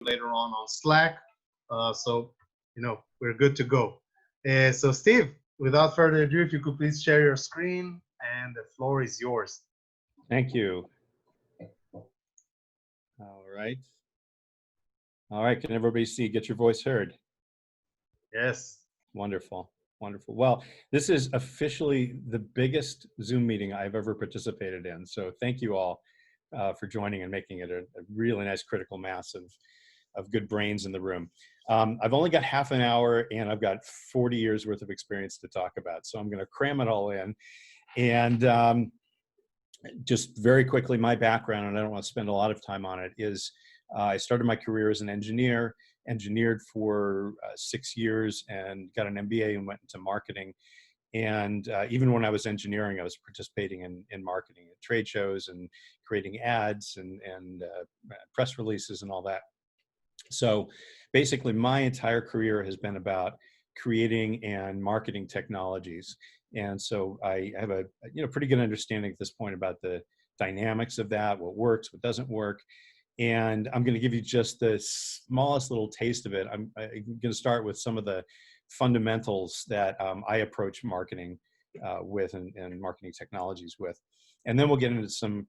later on Slack. So, we're good to go. So, Steve, without further ado, if you could please share your screen, and the floor is yours. Thank you. All right. All right. Can everybody see? Get your voice heard. Yes. Wonderful. Wonderful. Well, this is officially the biggest Zoom meeting I've ever participated in. So thank you all for joining and making it a really nice critical mass of good brains in the room. I've only got half an hour and I've got 40 years worth of experience to talk about. So I'm going to cram it all in. And just very quickly, my background, and I don't want to spend a lot of time on it, is I started my career as an engineer, engineered for 6 years and got an MBA and went into marketing. And even when I was engineering, I was participating in marketing at trade shows and creating ads and press releases and all that. So basically, my entire career has been about creating and marketing technologies. And so I have a pretty good understanding at this point about the dynamics of that, what works, what doesn't work. And I'm going to give you just the smallest little taste of it. I'm going to start with some of the fundamentals that I approach marketing with and marketing technologies with. And then we'll get into some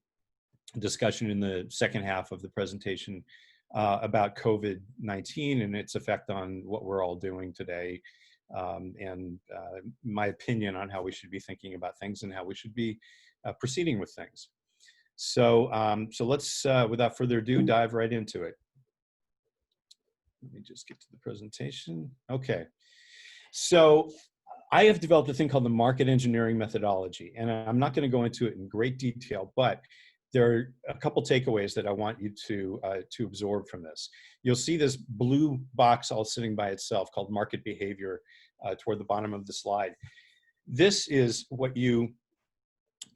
discussion in the second half of the presentation about COVID-19 and its effect on what we're all doing today, and my opinion on how we should be thinking about things and how we should be proceeding with things. So, so let's, without further ado, dive right into it. Let me just get to the presentation. Okay. So I have developed a thing called the market engineering methodology, and I'm not going to go into it in great detail, but there are a couple takeaways that I want you to absorb from this. You'll see this blue box all sitting by itself called market behavior toward the bottom of the slide. This is what you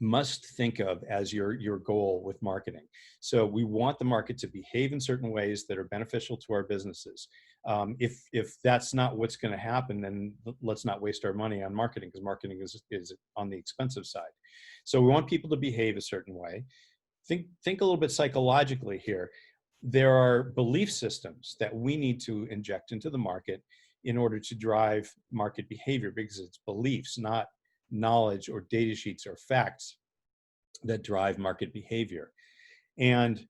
must think of as your goal with marketing. So we want the market to behave in certain ways that are beneficial to our businesses. If that's not what's going to happen, then let's not waste our money on marketing, because marketing is on the expensive side. So we want people to behave a certain way. Think a little bit psychologically here. There are belief systems that we need to inject into the market in order to drive market behavior, because it's beliefs, not knowledge or data sheets or facts, that drive market behavior. And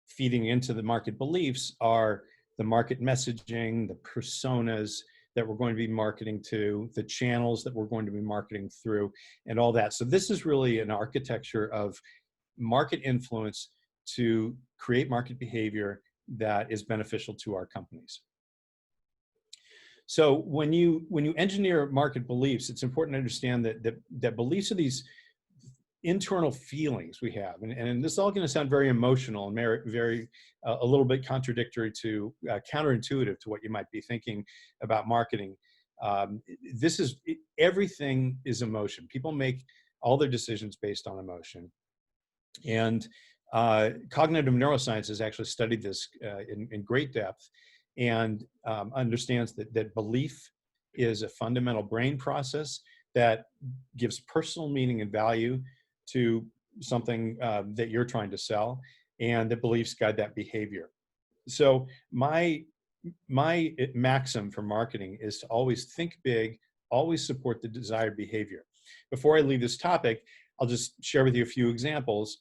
feeding into the market beliefs are the market messaging, the personas that we're going to be marketing to, the channels that we're going to be marketing through, and all that. So this is really an architecture of market influence to create market behavior that is beneficial to our companies. So when you engineer market beliefs, it's important to understand that beliefs are these internal feelings we have, and this is all going to sound very emotional and very a little bit contradictory to counterintuitive to what you might be thinking about marketing. Everything is emotion. People make all their decisions based on emotion. And cognitive neuroscience has actually studied this in great depth, and understands that belief is a fundamental brain process that gives personal meaning and value to something that you're trying to sell, and that beliefs guide that behavior. So my maxim for marketing is to always think big, always support the desired behavior. Before I leave this topic, I'll just share with you a few examples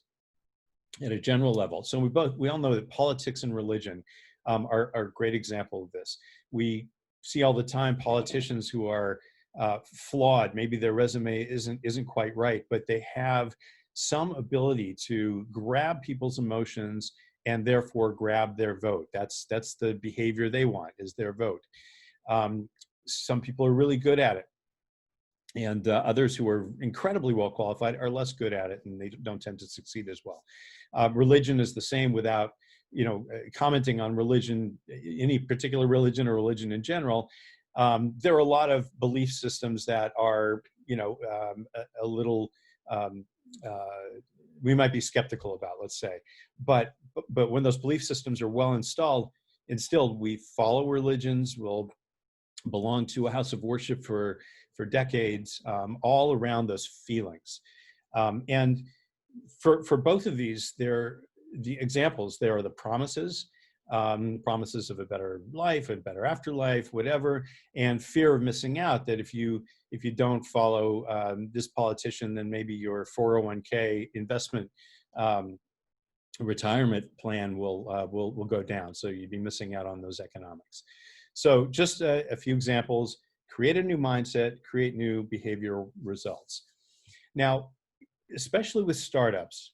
at a general level. So we all know that politics and religion are a great example of this. We see all the time politicians who are flawed. Maybe their resume isn't quite right, but they have some ability to grab people's emotions and therefore grab their vote. That's the behavior they want, is their vote. Some people are really good at it, and others who are incredibly well qualified are less good at it, and they don't tend to succeed as well. Religion is the same, without commenting on religion, any particular religion or religion in general. There are a lot of belief systems that are a little we might be skeptical about, let's say, but when those belief systems are well instilled, we follow religions, we'll belong to a house of worship for decades, all around those feelings. And for both of these, the examples, there are the promises, promises of a better life, a better afterlife, whatever, and fear of missing out, that if you don't follow this politician, then maybe your 401k investment retirement plan will go down. So you'd be missing out on those economics. So just a few examples: create a new mindset, create new behavioral results. Now, especially with startups,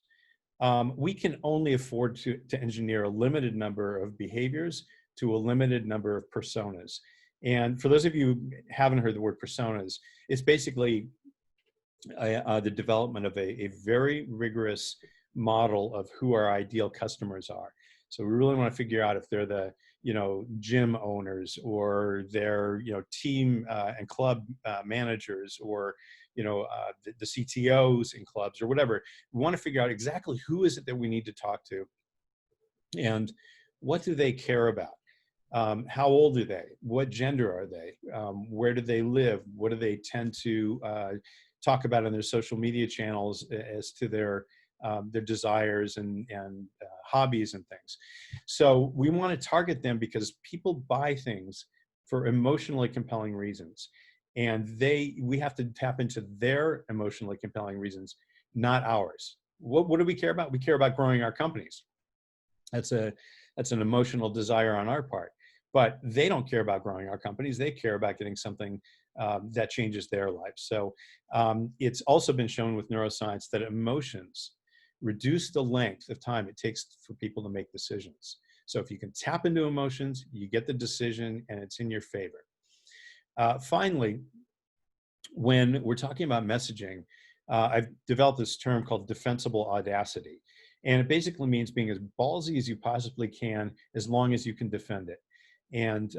we can only afford to engineer a limited number of behaviors to a limited number of personas. And for those of you who haven't heard the word personas, it's basically the development of a very rigorous model of who our ideal customers are. So we really want to figure out if they're the gym owners, or they're team and club managers, or the CTOs in clubs, or whatever. We want to figure out exactly who is it that we need to talk to, and what do they care about. How old are they? What gender are they? Where do they live? What do they tend to talk about in their social media channels as to their desires and hobbies and things. So we want to target them because people buy things for emotionally compelling reasons, and we have to tap into their emotionally compelling reasons, not ours. What do we care about? We care about growing our companies. That's an emotional desire on our part. But they don't care about growing our companies. They care about getting something that changes their life. So it's also been shown with neuroscience that emotions reduce the length of time it takes for people to make decisions. So if you can tap into emotions, you get the decision and it's in your favor. Finally, when we're talking about messaging, I've developed this term called defensible audacity. And it basically means being as ballsy as you possibly can, as long as you can defend it. And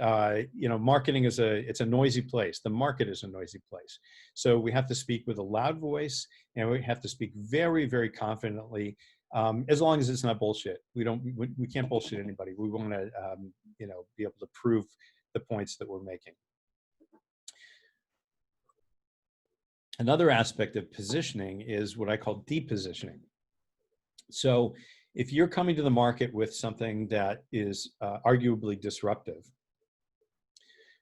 marketing it's a noisy place. The market is a noisy place. So we have to speak with a loud voice, and we have to speak very, very confidently, as long as it's not bullshit. We can't bullshit anybody. We want to be able to prove the points that we're making. Another aspect of positioning is what I call deep positioning. So if you're coming to the market with something that is arguably disruptive,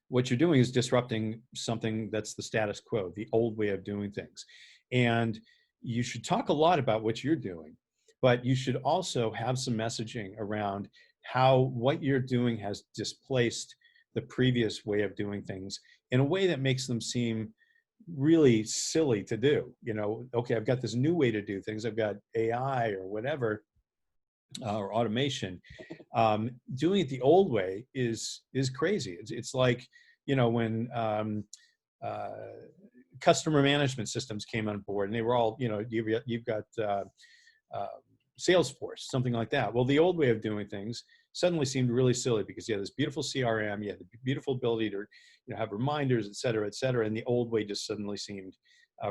what you're doing is disrupting something that's the status quo, the old way of doing things. And you should talk a lot about what you're doing, but you should also have some messaging around how what you're doing has displaced the previous way of doing things in a way that makes them seem really silly to do. Okay, I've got this new way to do things. I've got AI or whatever, or automation. Doing it the old way is crazy. It's like, when customer management systems came on board, and they were all, you've got Salesforce, something like that. Well, the old way of doing things suddenly seemed really silly because you had this beautiful CRM, you had the beautiful ability to have reminders, et cetera, and the old way just suddenly seemed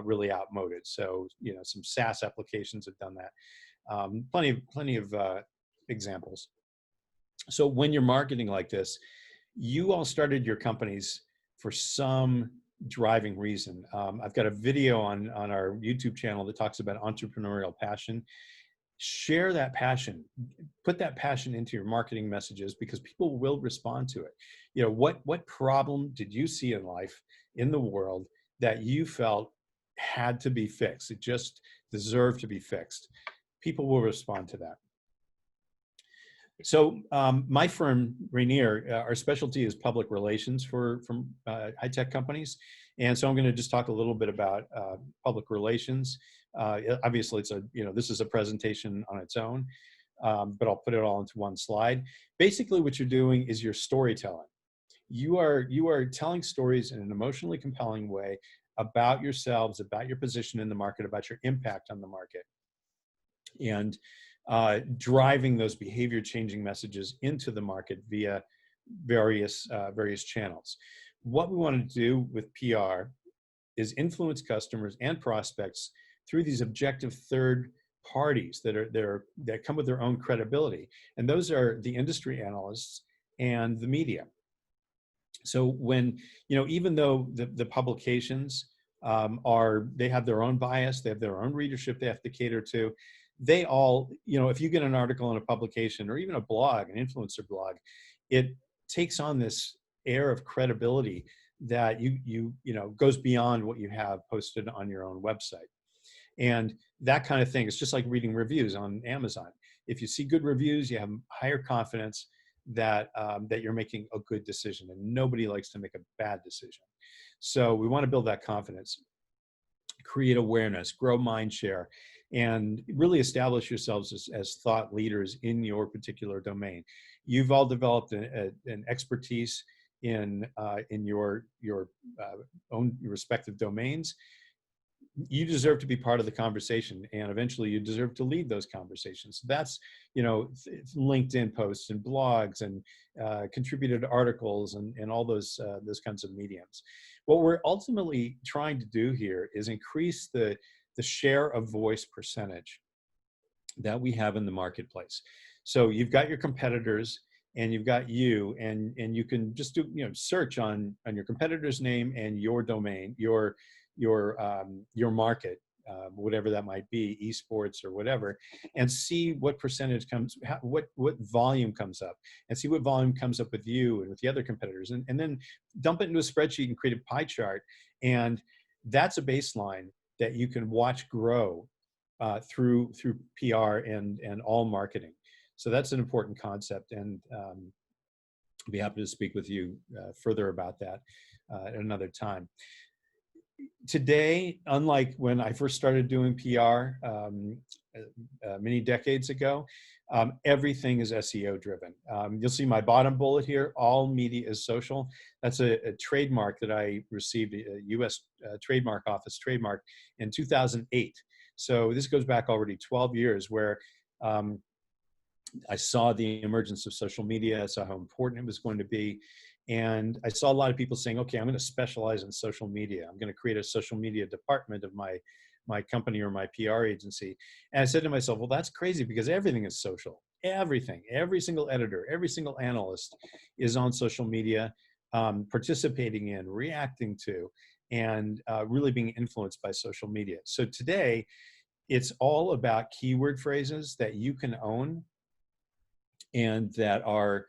really outmoded. So some SaaS applications have done that. Plenty of examples. So when you're marketing like this, you all started your companies for some driving reason. I've got a video on our YouTube channel that talks about entrepreneurial passion. Share that passion, put that passion into your marketing messages, because people will respond to it. What problem did you see in life, in the world, that you felt had to be fixed? It just deserved to be fixed. People will respond to that. So my firm, Rainier, our specialty is public relations from high-tech companies. And so I'm going to just talk a little bit about public relations. Obviously, this is a presentation on its own, but I'll put it all into one slide. Basically, what you're doing is you're storytelling. You are telling stories in an emotionally compelling way about yourselves, about your position in the market, about your impact on the market, and driving those behavior changing messages into the market via various channels. What we want to do with PR is influence customers and prospects through these objective third parties that come with their own credibility, and those are the industry analysts and the media. So when even though the publications they have their own bias, they have their own readership they have to cater to, they all, you know, if you get an article in a publication or even a blog, an influencer blog, it takes on this air of credibility that you know goes beyond what you have posted on your own website. And that kind of thing, it's just like reading reviews on Amazon. If you see good reviews, you have higher confidence that that you're making a good decision, and nobody likes to make a bad decision. So we want to build that confidence, create awareness, grow mind share, and really establish yourselves as thought leaders in your particular domain. You've all developed an expertise in your own respective domains. You deserve to be part of the conversation, and eventually you deserve to lead those conversations. That's, you know, LinkedIn posts and blogs and contributed articles and all those kinds of mediums. What we're ultimately trying to do here is increase the share of voice percentage that we have in the marketplace. So you've got your competitors and you've got you, and you can just do, you know, search on your competitor's name and your domain, your market, whatever that might be, esports or whatever, and see what percentage comes, what volume comes up, and see what volume comes up with you and with the other competitors, and then dump it into a spreadsheet and create a pie chart. And that's a baseline that you can watch grow through PR and all marketing. So that's an important concept, and I'll be happy to speak with you further about that at another time. Today, unlike when I first started doing PR many decades ago, everything is SEO driven. You'll see my bottom bullet here, all media is social. That's a trademark that I received, a US Trademark Office trademark in 2008. So this goes back already 12 years, where I saw the emergence of social media. I saw how important it was going to be. And I saw a lot of people saying, okay, I'm going to specialize in social media. I'm going to create a social media department of my company or my PR agency. And I said to myself, well, that's crazy, because everything is social. Everything, every single editor, every single analyst is on social media, participating in, reacting to, and really being influenced by social media. So today, it's all about keyword phrases that you can own and that are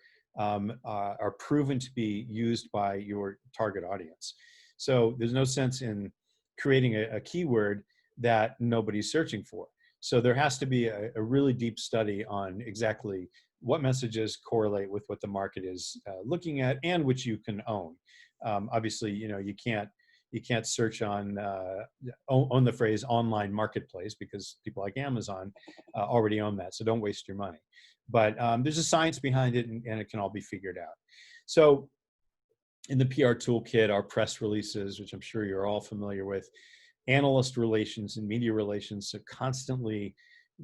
proven to be used by your target audience. So there's no sense in creating a keyword that nobody's searching for. So there has to be a really deep study on exactly what messages correlate with what the market is looking at, and which you can own. Obviously, you know, you can't search on the phrase online marketplace, because people like Amazon already own that. So don't waste your money. But there's a science behind it, and it can all be figured out. So in the PR toolkit, our press releases, which I'm sure you're all familiar with, analyst relations and media relations, so constantly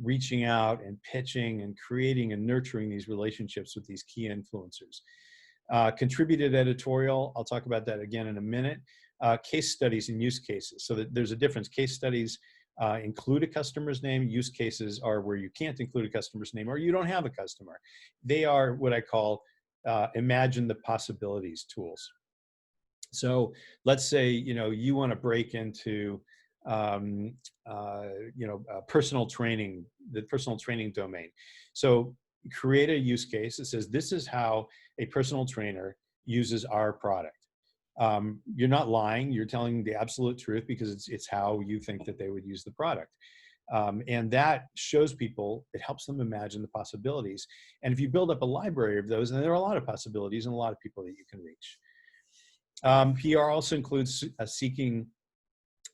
reaching out and pitching and creating and nurturing these relationships with these key influencers. Contributed editorial, I'll talk about that again in a minute. Case studies and use cases. So that there's a difference. Case studies include a customer's name. Use cases are where you can't include a customer's name, or you don't have a customer. They are what I call imagine the possibilities tools. So let's say, you know, you want to break into personal training, the personal training domain. So create a use case that says, this is how a personal trainer uses our product. You're not lying, you're telling the absolute truth, because it's how you think that they would use the product. And that shows people, it helps them imagine the possibilities. And if you build up a library of those, and there are a lot of possibilities and a lot of people that you can reach. PR also includes seeking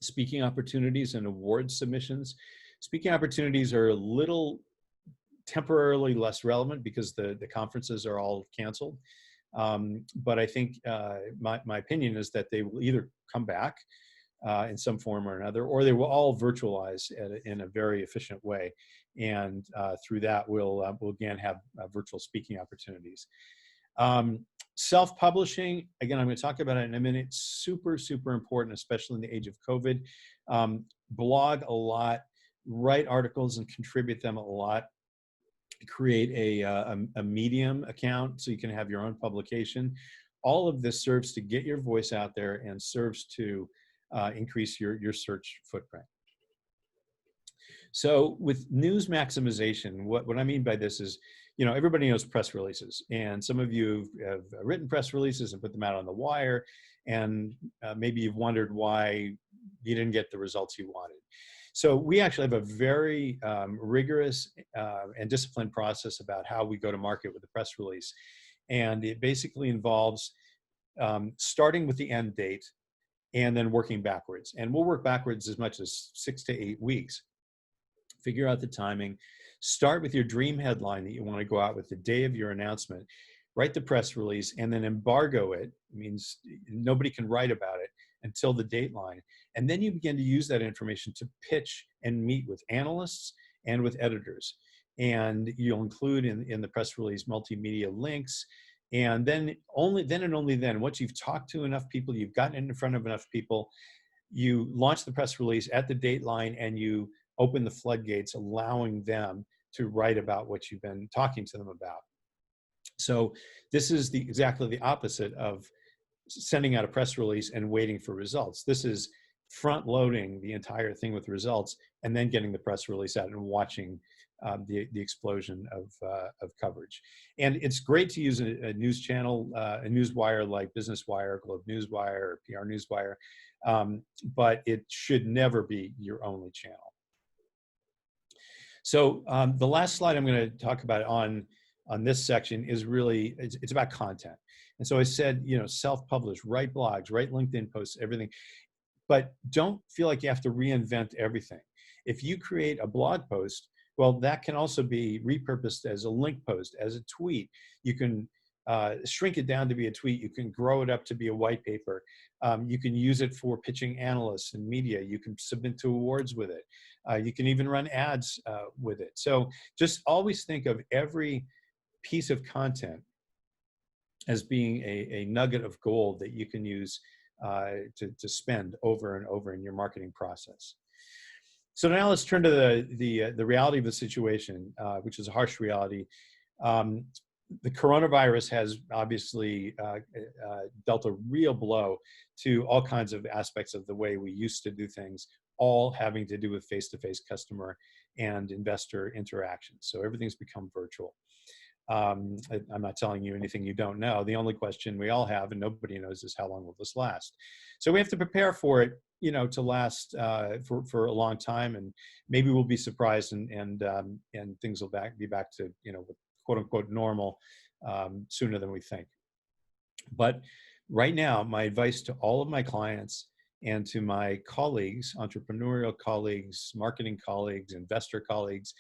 speaking opportunities and award submissions. Speaking opportunities are a little temporarily less relevant because the conferences are all canceled. But I think my opinion is that they will either come back in some form or another, or they will all virtualize in a very efficient way. And through that, we'll again have virtual speaking opportunities. Self-publishing, again, I'm going to talk about it in a minute. Super, super important, especially in the age of COVID. Blog a lot, write articles and contribute them a lot. Create a Medium account so you can have your own publication. All of this serves to get your voice out there and serves to increase your search footprint. So with news maximization, what I mean by this is, everybody knows press releases, and some of you have written press releases and put them out on the wire, and maybe you've wondered why you didn't get the results you wanted. So we actually have a very rigorous and disciplined process about how we go to market with the press release. And it basically involves starting with the end date and then working backwards. And we'll work backwards as much as 6 to 8 weeks. Figure out the timing. Start with your dream headline that you want to go out with the day of your announcement. Write the press release and then embargo it. It means nobody can write about it until the dateline. And then you begin to use that information to pitch and meet with analysts and with editors. And you'll include in the press release multimedia links. And then only then, once you've talked to enough people, you've gotten in front of enough people, you launch the press release at the dateline and you open the floodgates, allowing them to write about what you've been talking to them about. So this is exactly the opposite of sending out a press release and waiting for results. This is front loading the entire thing with results and then getting the press release out and watching the explosion of coverage. And it's great to use a news channel, a news wire like Business Wire, Globe News Wire, or PR News Wire, but it should never be your only channel. So the last slide I'm going to talk about on this section is really, it's about content. And so I said, self-publish, write blogs, write LinkedIn posts, everything, but don't feel like you have to reinvent everything. If you create a blog post, well, that can also be repurposed as a link post, as a tweet. You can shrink it down to be a tweet. You can grow it up to be a white paper. You can use it for pitching analysts and media. You can submit to awards with it. You can even run ads with it. So just always think of every piece of content as being a nugget of gold that you can use to spend over and over in your marketing process. So now let's turn to the reality of the situation, which is a harsh reality. The coronavirus has obviously dealt a real blow to all kinds of aspects of the way we used to do things, all having to do with face-to-face customer and investor interactions. So everything's become virtual. I'm not telling you anything you don't know. The only question we all have, and nobody knows, is how long will this last? So we have to prepare for it, to last for a long time, and maybe we'll be surprised, and things will be back to quote unquote normal sooner than we think. But right now, my advice to all of my clients and to my colleagues, entrepreneurial colleagues, marketing colleagues, investor colleagues,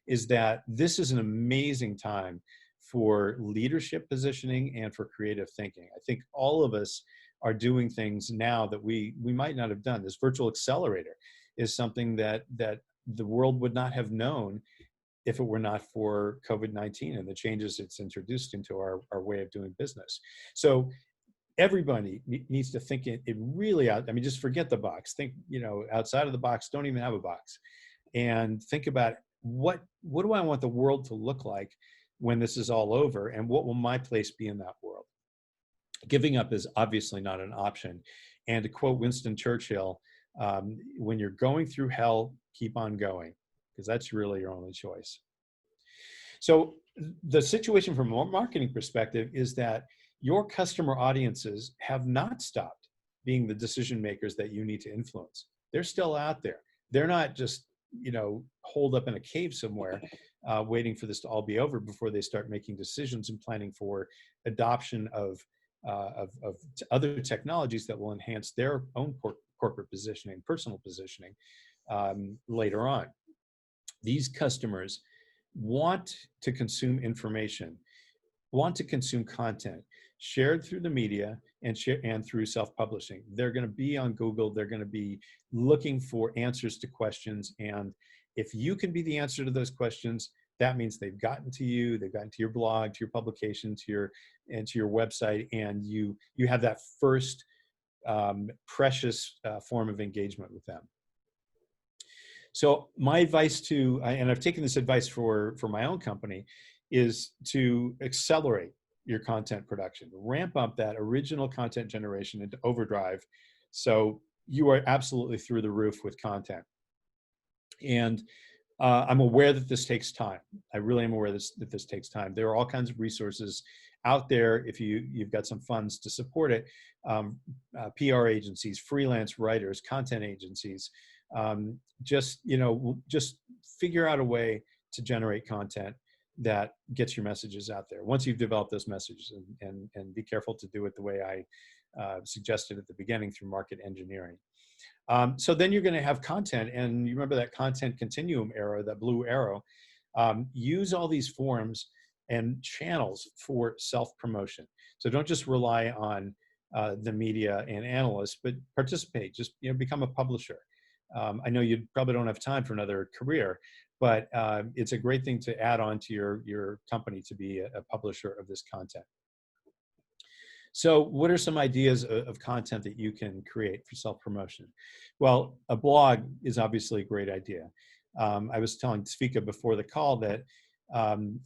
is that this is an amazing time for leadership positioning and for creative thinking. I think all of us are doing things now that we might not have done. This virtual accelerator is something that the world would not have known if it were not for COVID-19 and the changes it's introduced into our way of doing business. So everybody needs to think it really out. I mean, just forget the box. Think, outside of the box. Don't even have a box, and think about what do I want the world to look like when this is all over, and what will my place be in that world? Giving up is obviously not an option. And to quote Winston Churchill, when you're going through hell, keep on going, because that's really your only choice. So the situation from a marketing perspective is that your customer audiences have not stopped being the decision makers that you need to influence. They're still out there. They're not just holed up in a cave somewhere waiting for this to all be over before they start making decisions and planning for adoption of other technologies that will enhance their own corporate positioning, personal positioning later on. These customers want to consume information, want to consume content shared through the media and through self-publishing. They're going to be on Google. They're going to be looking for answers to questions. And if you can be the answer to those questions, that means they've gotten to you, they've gotten to your blog, to your publication, to your website, and you have that first precious form of engagement with them. So my advice and I've taken this advice for my own company, is to accelerate your content production, ramp up that original content generation into overdrive, so you are absolutely through the roof with content. And I'm aware that this takes time. I really am aware that this takes time. There are all kinds of resources out there if you've got some funds to support it. PR agencies, freelance writers, content agencies. Just just figure out a way to generate content that gets your messages out there. Once you've developed those messages, and be careful to do it the way I suggested at the beginning through market engineering. So then you're going to have content, and you remember that content continuum arrow, that blue arrow. Use all these forms and channels for self-promotion. So don't just rely on the media and analysts, but participate. Just become a publisher. I know you probably don't have time for another career, but it's a great thing to add on to your company to be a publisher of this content. So what are some ideas of content that you can create for self-promotion? Well, a blog is obviously a great idea. I was telling Svika before the call that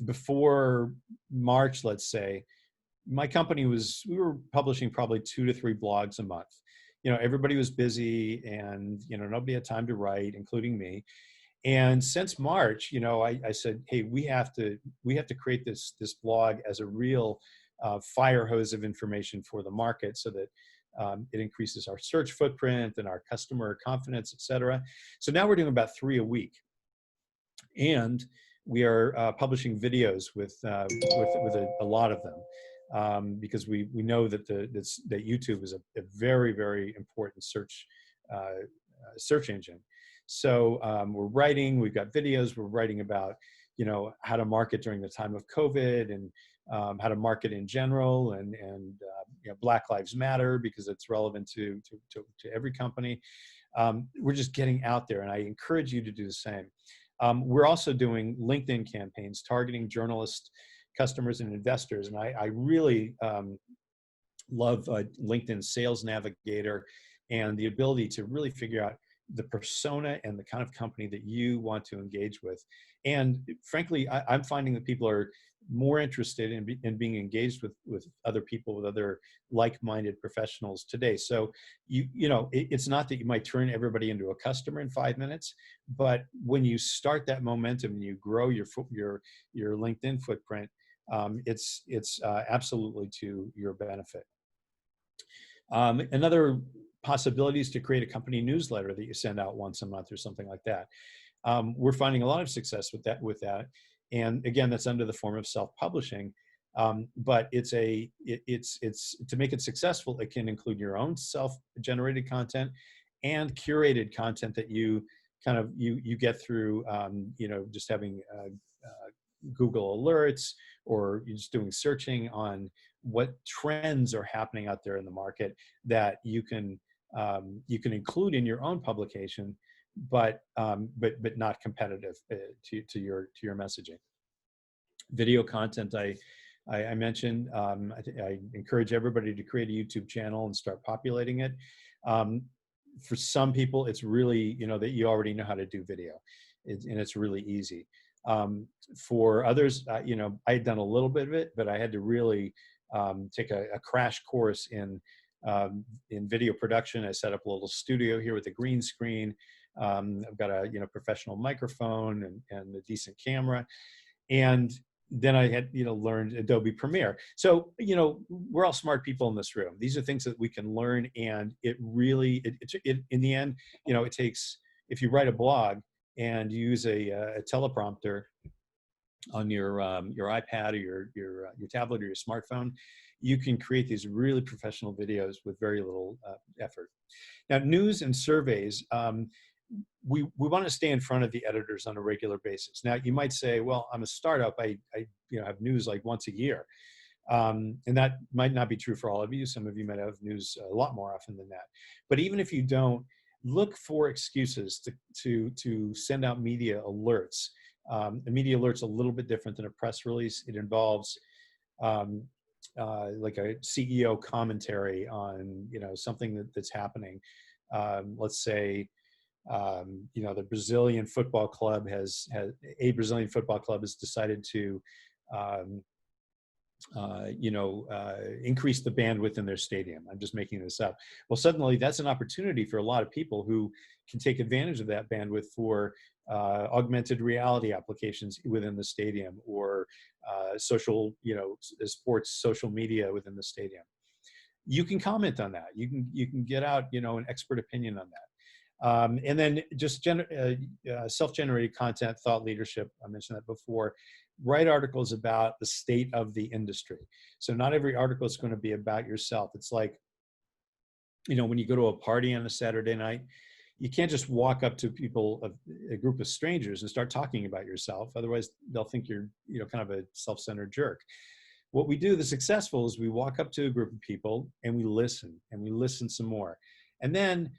before March, let's say, my company we were publishing probably 2 to 3 blogs a month. Everybody was busy, and nobody had time to write, including me. And since March, I said, hey, we have to create this blog as a real fire hose of information for the market, so that it increases our search footprint and our customer confidence, et cetera. So now we're doing about 3 a week, and we are publishing videos with a lot of them, because we know that that YouTube is a very, very important search engine. So we're writing, we've got videos, we're writing about, how to market during the time of COVID, and how to market in general, and Black Lives Matter, because it's relevant to every company. We're just getting out there, and I encourage you to do the same. We're also doing LinkedIn campaigns targeting journalists, customers, and investors. And I really love LinkedIn Sales Navigator, and the ability to really figure out the persona and the kind of company that you want to engage with. And frankly, I'm finding that people are more interested in being engaged with other people, with other like-minded professionals today. So it's not that you might turn everybody into a customer in 5 minutes, but when you start that momentum and you grow your LinkedIn footprint, it's absolutely to your benefit. Another possibility is to create a company newsletter that you send out once a month or something like that. We're finding a lot of success with that. And again, that's under the form of self-publishing. But it's to make it successful, it can include your own self-generated content and curated content that you get through, just having Google alerts, or you're just doing searching on what trends are happening out there in the market that you can include in your own publication, but not competitive to your messaging. Video content, I mentioned. I encourage everybody to create a YouTube channel and start populating it. For some people, it's really that you already know how to do video, and it's really easy. For others, I had done a little bit of it, but I had to really take a crash course in video production. I set up a little studio here with a green screen. I've got a professional microphone and a decent camera, and then I had learned Adobe Premiere. So we're all smart people in this room. These are things that we can learn, and it really in the end it takes, if you write a blog and you use a teleprompter on your iPad or your tablet or your smartphone, you can create these really professional videos with very little effort. Now, news and surveys, we want to stay in front of the editors on a regular basis. Now, you might say, well, I'm a startup. I have news like once a year. And that might not be true for all of you. Some of you might have news a lot more often than that. But even if you don't, look for excuses to send out media alerts. A media alert's a little bit different than a press release. It involves like a CEO commentary on something that's happening. Let's say the Brazilian football club has decided to increase the bandwidth in their stadium. I'm just making this up. Well, suddenly that's an opportunity for a lot of people who can take advantage of that bandwidth for augmented reality applications within the stadium, or social, sports social media within the stadium. You can comment on that. You can get out, an expert opinion on that. And then just self-generated content, thought leadership. I mentioned that before. Write articles about the state of the industry. So not every article is going to be about yourself. It's like, when you go to a party on a Saturday night, you can't just walk up to people, a group of strangers, and start talking about yourself. Otherwise, they'll think you're, kind of a self-centered jerk. What we do, the successful, is we walk up to a group of people and we listen some more. And then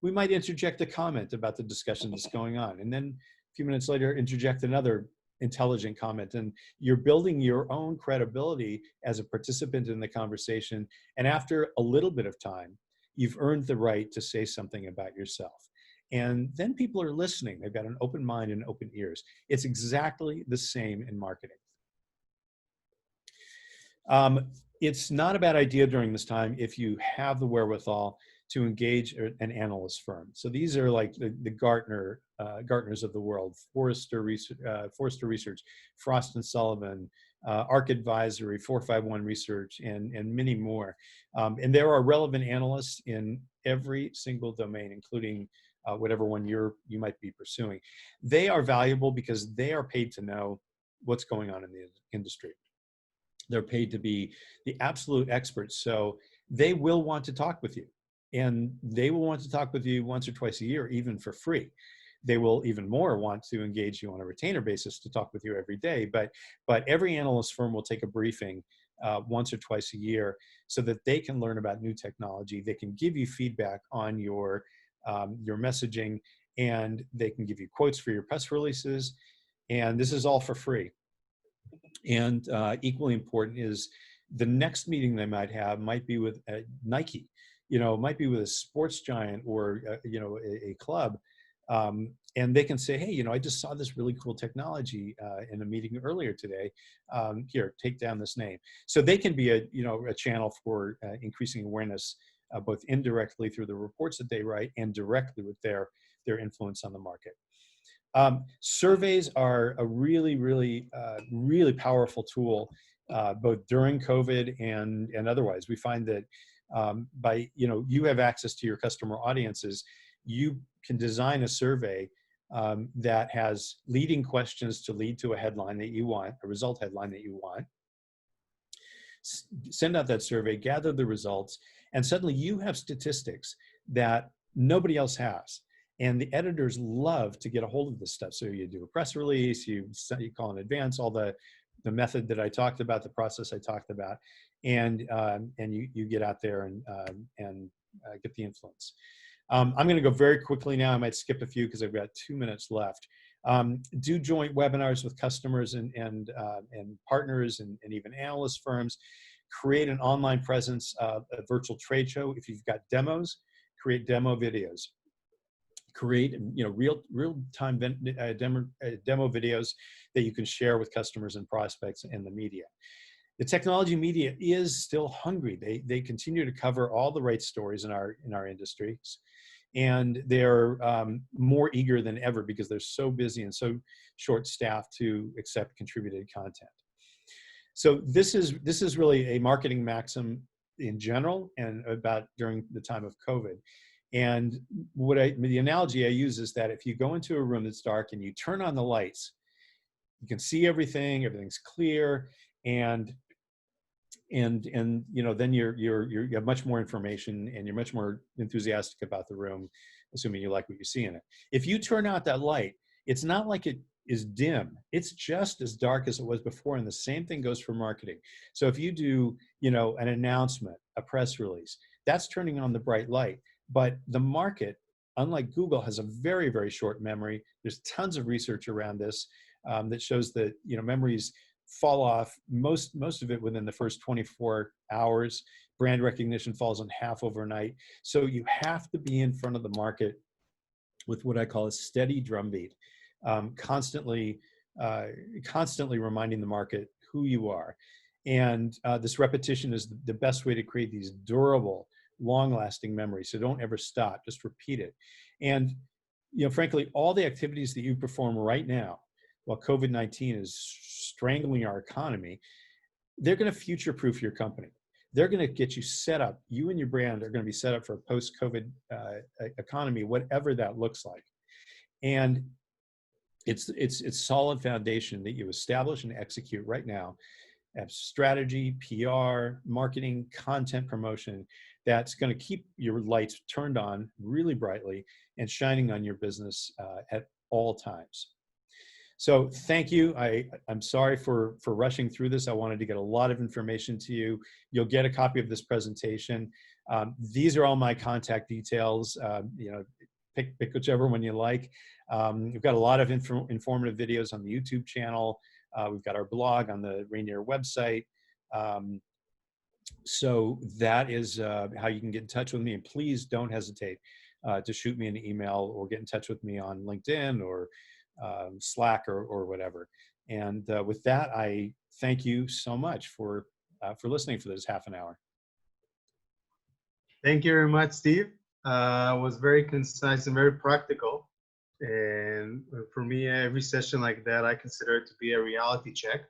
we might interject a comment about the discussion that's going on. And then a few minutes later, interject another intelligent comment. And you're building your own credibility as a participant in the conversation. And after a little bit of time, you've earned the right to say something about yourself. And then people are listening. They've got an open mind and open ears. It's exactly the same in marketing. It's not a bad idea during this time if you have the wherewithal to engage an analyst firm. So these are like the Gartners of the world, Forrester Research, Frost and Sullivan, ARC Advisory, 451 Research, and many more. And there are relevant analysts in every single domain, including whatever one you might be pursuing. They are valuable because they are paid to know what's going on in the industry. They're paid to be the absolute experts. So they will want to talk with you, and they will want to talk with you once or twice a year, even for free. They will even more want to engage you on a retainer basis to talk with you every day. But every analyst firm will take a briefing once or twice a year so that they can learn about new technology. They can give you feedback on your messaging, and they can give you quotes for your press releases. And this is all for free. And equally important is the next meeting they might be with Nike, might be with a sports giant, or a club, and they can say, hey, I just saw this really cool technology in a meeting earlier today. Here, take down this name. So they can be a channel for increasing awareness, both indirectly through the reports that they write and directly with their influence on the market. Surveys are a really, really, really powerful tool, both during COVID and otherwise. We find that by, you have access to your customer audiences, you can design a survey that has leading questions to lead to a headline that you want, a result headline that you want. Send out that survey, gather the results, and suddenly you have statistics that nobody else has. And the editors love to get a hold of this stuff. So you do a press release, you call in advance, all the method that I talked about, the process I talked about, and you get out there and get the influence. I'm going to go very quickly now. I might skip a few because I've got 2 minutes left. Do joint webinars with customers and partners and even analyst firms. Create an online presence, a virtual trade show. If you've got demos, create demo videos. Create real-time demo videos that you can share with customers and prospects and the media. The technology media is still hungry. They continue to cover all the right stories in our industries, and they're more eager than ever because they're so busy and so short-staffed to accept contributed content. So this is really a marketing maxim in general, and about during the time of COVID. And the analogy I use is that if you go into a room that's dark and you turn on the lights, you can see everything, everything's clear, and then you have much more information and you're much more enthusiastic about the room, assuming you like what you see in it. If you turn out that light, it's not like it is dim. It's just as dark as it was before, and the same thing goes for marketing. So if you do, an announcement, a press release, that's turning on the bright light. But the market, unlike Google, has a very, very short memory. There's tons of research around this that shows that memories fall off, most of it within the first 24 hours. Brand recognition falls in half overnight. So you have to be in front of the market with what I call a steady drumbeat, constantly reminding the market who you are. And this repetition is the best way to create these durable, long-lasting memories. So don't ever stop, just repeat it. And frankly, all the activities that you perform right now, while COVID-19 is strangling our economy, they're going to future-proof your company. They're going to get you set up. You and your brand are going to be set up for a post-COVID economy, whatever that looks like. And it's solid foundation that you establish and execute right now. Have strategy, PR, marketing, content promotion that's going to keep your lights turned on really brightly and shining on your business at all times. So thank you. I'm sorry for rushing through this. I wanted to get a lot of information to you. You'll get a copy of this presentation. These are all my contact details. Pick whichever one you like. We've got a lot of informative videos on the YouTube channel. We've got our blog on the Rainier website. So that is how you can get in touch with me. And please don't hesitate to shoot me an email or get in touch with me on LinkedIn or Slack or whatever. And with that, I thank you so much for listening for this half an hour. Thank you very much, Steve. It was very concise and very practical. And for me, every session like that, I consider it to be a reality check,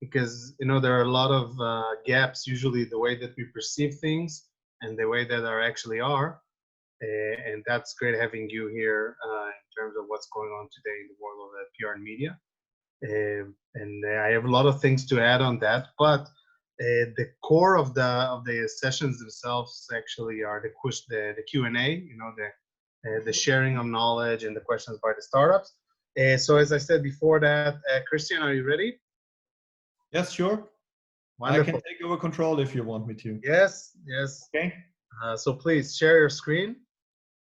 because there are a lot of gaps, usually the way that we perceive things and the way that they actually are. And that's great having you here in terms of what's going on today in the world of PR and media. And I have a lot of things to add on that, but the core of the sessions themselves actually are the Q&A, the sharing of knowledge and the questions by the startups. So as I said before that, Christian, are you ready? Yes, sure. Wonderful. I can take over control if you want me to. Yes. Okay. So please share your screen.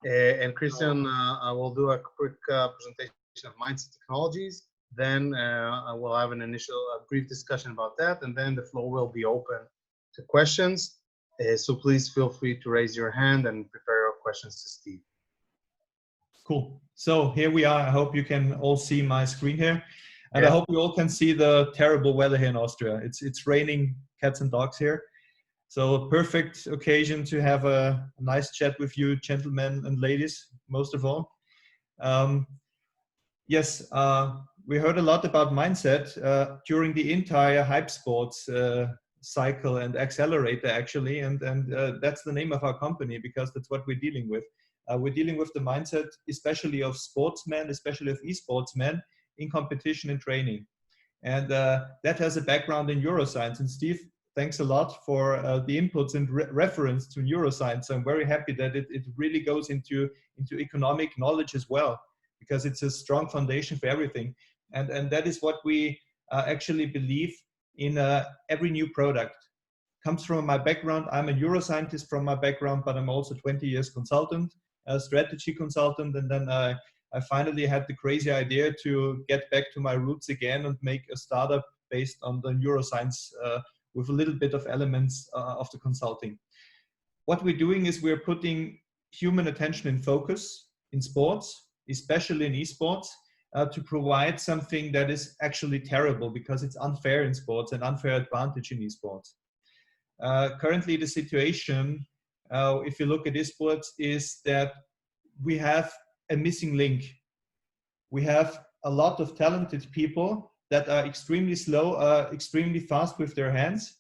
And Christian, I will do a quick presentation of Mindset Technologies. Then I will have a brief discussion about that, and then the floor will be open to questions. So please feel free to raise your hand and prepare your questions to Steve. Cool. So here we are. I hope you can all see my screen here. And yeah. I hope you all can see the terrible weather here in Austria. It's raining cats and dogs here. So a perfect occasion to have a nice chat with you, gentlemen and ladies, most of all. Yes, we heard a lot about mindset during the entire Hype Sports cycle and accelerator, actually. And that's the name of our company, because that's what we're dealing with. We're dealing with the mindset, especially of sportsmen, especially of esportsmen in competition and training. And that has a background in neuroscience. And Steve, thanks a lot for the inputs and reference to neuroscience. I'm very happy that it really goes into economic knowledge as well, because it's a strong foundation for everything. And that is what we actually believe in every new product. Comes from my background. I'm a neuroscientist from my background, but I'm also 20 years consultant, a strategy consultant. And then I finally had the crazy idea to get back to my roots again and make a startup based on the neuroscience with a little bit of elements of the consulting. What we're doing is we're putting human attention in focus in sports, especially in esports, to provide something that is actually terrible, because it's unfair in sports and unfair advantage in esports. Currently, the situation, if you look at esports, is that we have a missing link. We have a lot of talented people that are extremely slow, extremely fast with their hands,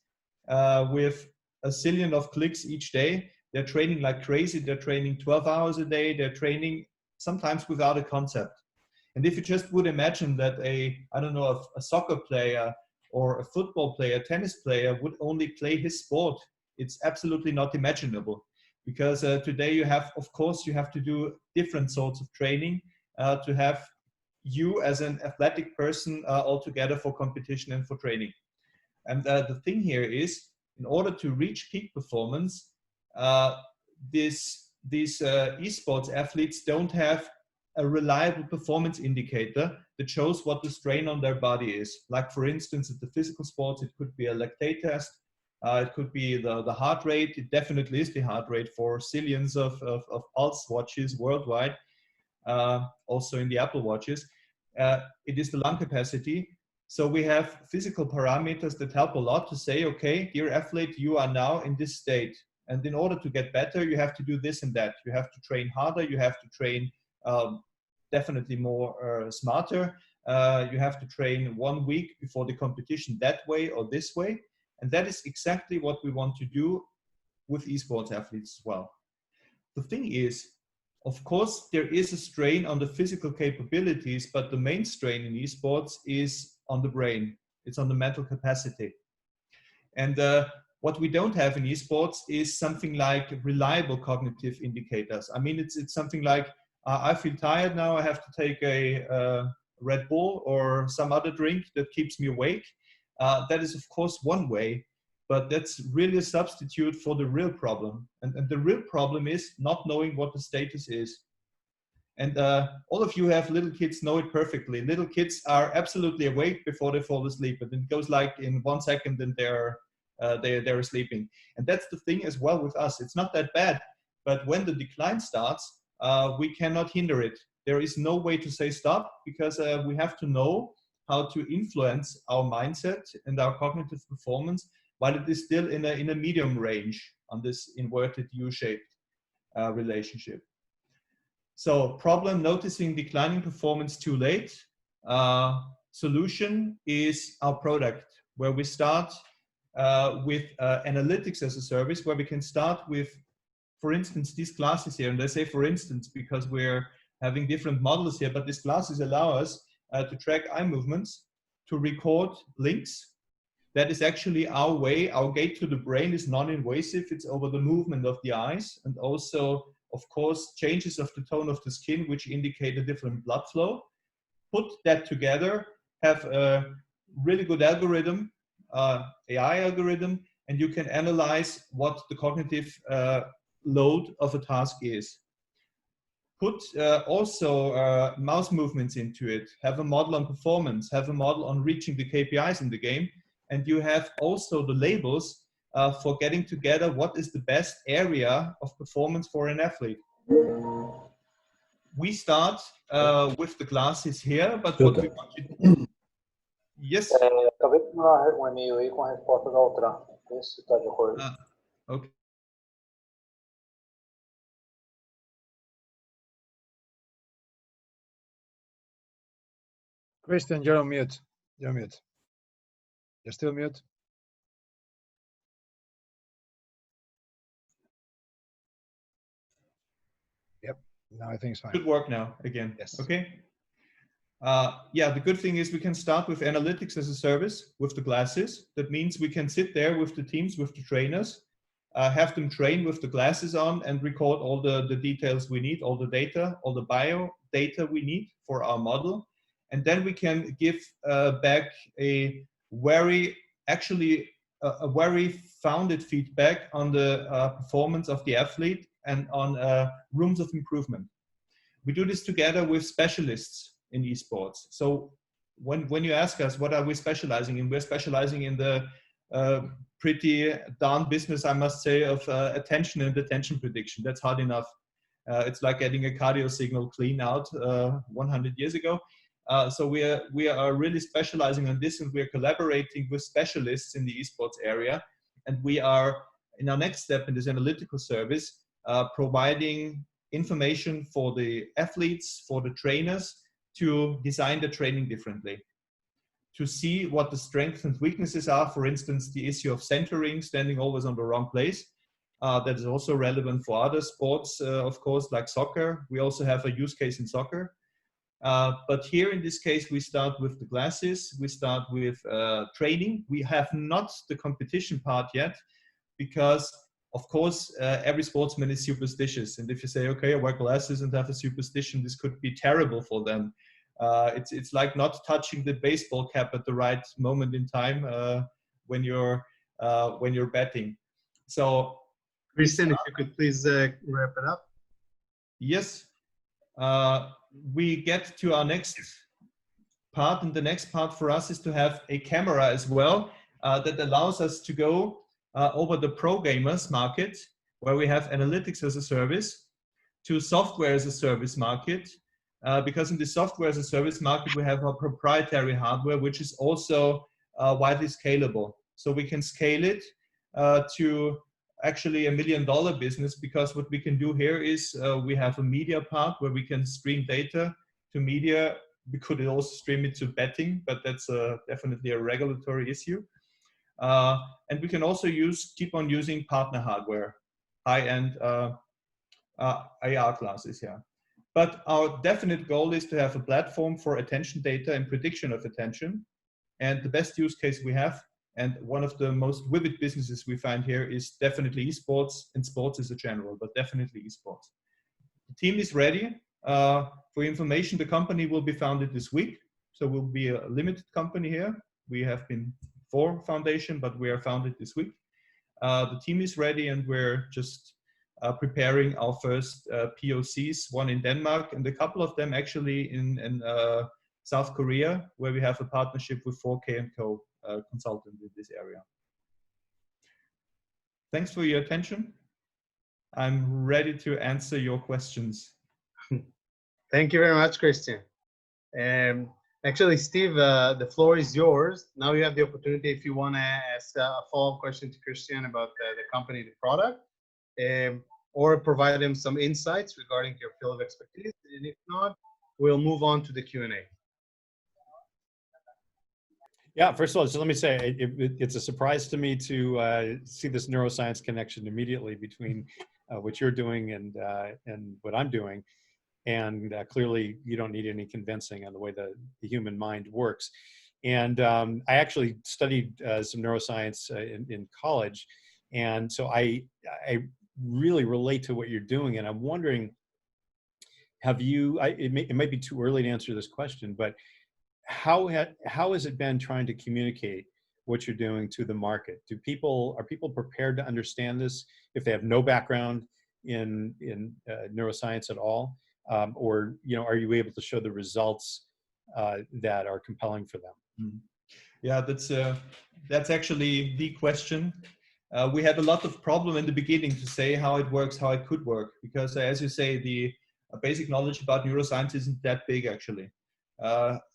with a zillion of clicks each day. They're training like crazy. They're training 12 hours a day. They're training sometimes without a concept. And if you just would imagine that a soccer player or a football player, a tennis player would only play his sport, it's absolutely not imaginable. Because today you have to do different sorts of training to have you as an athletic person altogether for competition and for training. And the thing here is, in order to reach peak performance, these esports athletes don't have a reliable performance indicator that shows what the strain on their body is. Like, for instance, at the physical sports, it could be a lactate test. It could be the heart rate. It definitely is the heart rate for zillions of pulse watches worldwide, also in the Apple watches. It is the lung capacity. So we have physical parameters that help a lot to say, okay, dear athlete, you are now in this state. And in order to get better, you have to do this and that. You have to train harder. You have to train definitely more smarter. You have to train 1 week before the competition that way or this way. And that is exactly what we want to do with esports athletes as well. The thing is, of course, there is a strain on the physical capabilities, but the main strain in esports is on the brain. It's on the mental capacity. And what we don't have in esports is something like reliable cognitive indicators. I mean, it's something like, I feel tired now, I have to take a Red Bull or some other drink that keeps me awake. That is, of course, one way, but that's really a substitute for the real problem. And the real problem is not knowing what the status is. And all of you have little kids, know it perfectly. Little kids are absolutely awake before they fall asleep, and it goes like in 1 second and they're sleeping. And that's the thing as well with us. It's not that bad, but when the decline starts, we cannot hinder it. There is no way to say stop, because we have to know how to influence our mindset and our cognitive performance while it is still in a medium range on this inverted U-shaped relationship. So problem, noticing declining performance too late. Solution is our product, where we start with analytics as a service, where we can start with, for instance, these classes here. And I say for instance because we're having different models here, but these classes allow us to track eye movements, to record links. That is actually our way. Our gate to the brain is non-invasive. It's over the movement of the eyes, and also, of course, changes of the tone of the skin, which indicate a different blood flow. Put that together, have a really good algorithm, AI algorithm, and you can analyze what the cognitive load of a task is. Put also mouse movements into it, have a model on performance, have a model on reaching the KPIs in the game, and you have also the labels for getting together what is the best area of performance for an athlete. We start with the classes here, but what we want to do... Yes? Acabei de mandar um e-mail aí com a resposta da outra. Vê se está de acordo. Okay. Christian, you're on mute. You're mute. You're still mute. Yep. Now I think it's fine. Should work now again. Yes. Okay. Yeah, the good thing is we can start with analytics as a service with the glasses. That means we can sit there with the teams, with the trainers, have them train with the glasses on and record all the details we need, all the data, all the bio data we need for our model. And then we can give back a very, actually a very founded feedback on the performance of the athlete and on rooms of improvement. We do this together with specialists in esports. So when you ask us, what are we specializing in? We're specializing in the pretty darn business, I must say, of attention and attention prediction. That's hard enough. It's like getting a cardio signal clean out 100 years ago. So we are really specializing on this, and we are collaborating with specialists in the esports area. And we are, in our next step in this analytical service, providing information for the athletes, for the trainers, to design the training differently, to see what the strengths and weaknesses are. For instance, the issue of centering, standing always on the wrong place. That is also relevant for other sports, of course, like soccer. We also have a use case in soccer. But here in this case, we start with the glasses, we start with training. We have not the competition part yet, because of course, every sportsman is superstitious. And if you say, okay, I wear glasses and have a superstition, this could be terrible for them. It's like not touching the baseball cap at the right moment in time when you're betting. So, Christian, if you could please wrap it up. Yes. We get to our next part, and the next part for us is to have a camera as well that allows us to go over the pro gamers market, where we have analytics as a service, to software as a service market, because in the software as a service market, we have our proprietary hardware, which is also widely scalable. So we can scale it to actually $1 million business, because what we can do here is we have a media part where we can stream data to media. We could also stream it to betting, but that's definitely a regulatory issue. And we can also keep on using partner hardware, high-end AR classes here. But our definite goal is to have a platform for attention data and prediction of attention. And the best use case we have, and one of the most vivid businesses we find here, is definitely esports, and sports as a general, but definitely esports. The team is ready. For information, the company will be founded this week. So we'll be a limited company here. We have been 4 foundation, but we are founded this week. The team is ready, and we're just preparing our first POCs, one in Denmark and a couple of them actually in South Korea, where we have a partnership with 4K & Co. Consultant in this area. Thanks for your attention. I'm ready to answer your questions. Thank you very much, Christian. Actually, Steve, the floor is yours. Now you have the opportunity, if you want to ask a follow-up question to Christian about the company, the product, or provide him some insights regarding your field of expertise. And if not, we'll move on to the Q&A. Yeah, first of all, so let me say, it's a surprise to me to see this neuroscience connection immediately between what you're doing and what I'm doing. And clearly, you don't need any convincing on the way the human mind works. And I actually studied some neuroscience in college. And so I really relate to what you're doing. And I'm wondering, have you, it might be too early to answer this question, but how has it been trying to communicate what you're doing to the market? Are people prepared to understand this if they have no background in neuroscience at all? Or, are you able to show the results that are compelling for them? Yeah, that's actually the question. We had a lot of problem in the beginning to say how it works, how it could work, because as you say, the basic knowledge about neuroscience isn't that big actually.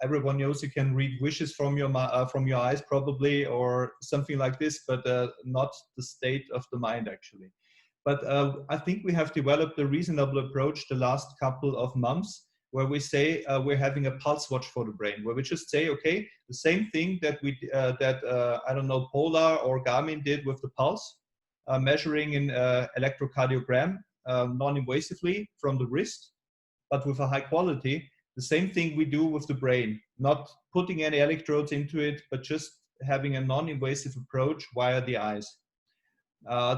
Everyone knows you can read wishes from your eyes probably, or something like this, but not the state of the mind actually. But I think we have developed a reasonable approach the last couple of months, where we say we're having a pulse watch for the brain, where we just say, okay, the same thing that I don't know, Polar or Garmin did with the pulse, measuring in electrocardiogram non-invasively from the wrist, but with a high quality. The same thing we do with the brain, not putting any electrodes into it, but just having a non-invasive approach via the eyes.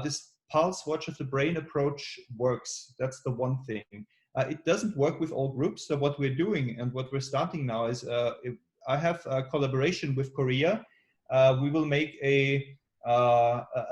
This pulse watch of the brain approach works. That's the one thing. It doesn't work with all groups. So what we're doing and what we're starting now is, I have a collaboration with Korea. We will make a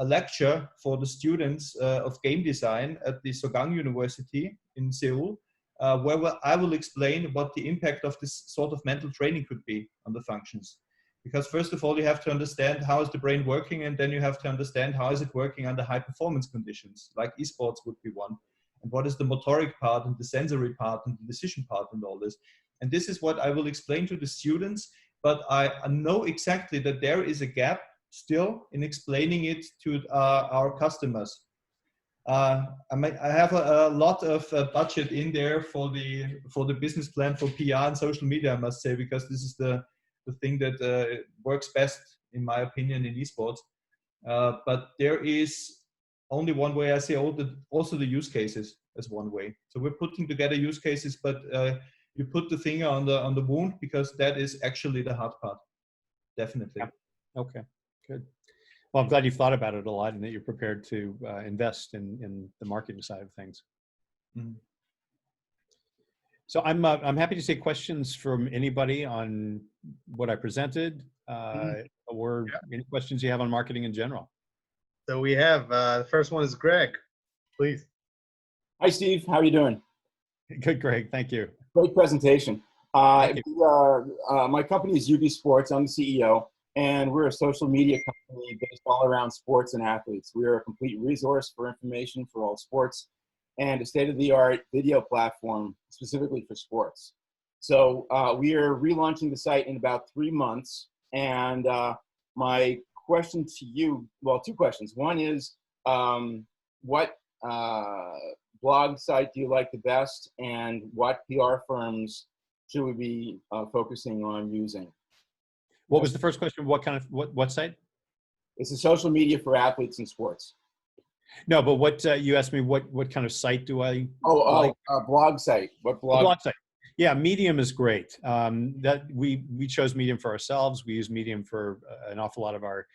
lecture for the students of game design at the Sogang University in Seoul, where I will explain what the impact of this sort of mental training could be on the functions. Because first of all, you have to understand how is the brain working, and then you have to understand how is it working under high performance conditions, like esports would be one. And what is the motoric part and the sensory part and the decision part and all this. And this is what I will explain to the students, but I know exactly that there is a gap still in explaining it to our customers. I have a lot of budget in there for the business plan for PR and social media, I must say, because this is the thing that works best, in my opinion, in esports. But there is only one way. I say also the use cases as one way. So we're putting together use cases, but you put the finger on the wound, because that is actually the hard part. Definitely. Yeah. Okay, good. Well, I'm glad you've thought about it a lot and that you're prepared to invest in the marketing side of things. Mm-hmm. So I'm happy to take questions from anybody on what I presented, or any questions you have on marketing in general. So we have, the first one is Greg, please. Hi, Steve. How are you doing? Good, Greg. Thank you. Great presentation. Thank you. My company is UB Sports. I'm the CEO, and we're a social media company based all around sports and athletes. We are a complete resource for information for all sports and a state-of-the-art video platform specifically for sports. So we are relaunching the site in about 3 months. And my question to you, well, 2 questions. One is, what blog site do you like the best, and what PR firms should we be focusing on using? What was the first question? What kind of, what site? It's a social media for athletes and sports. No, but what, you asked me what kind of site do I like? A blog site. What blog? A blog site. Yeah, Medium is great. That we chose Medium for ourselves. We use Medium for an awful lot of our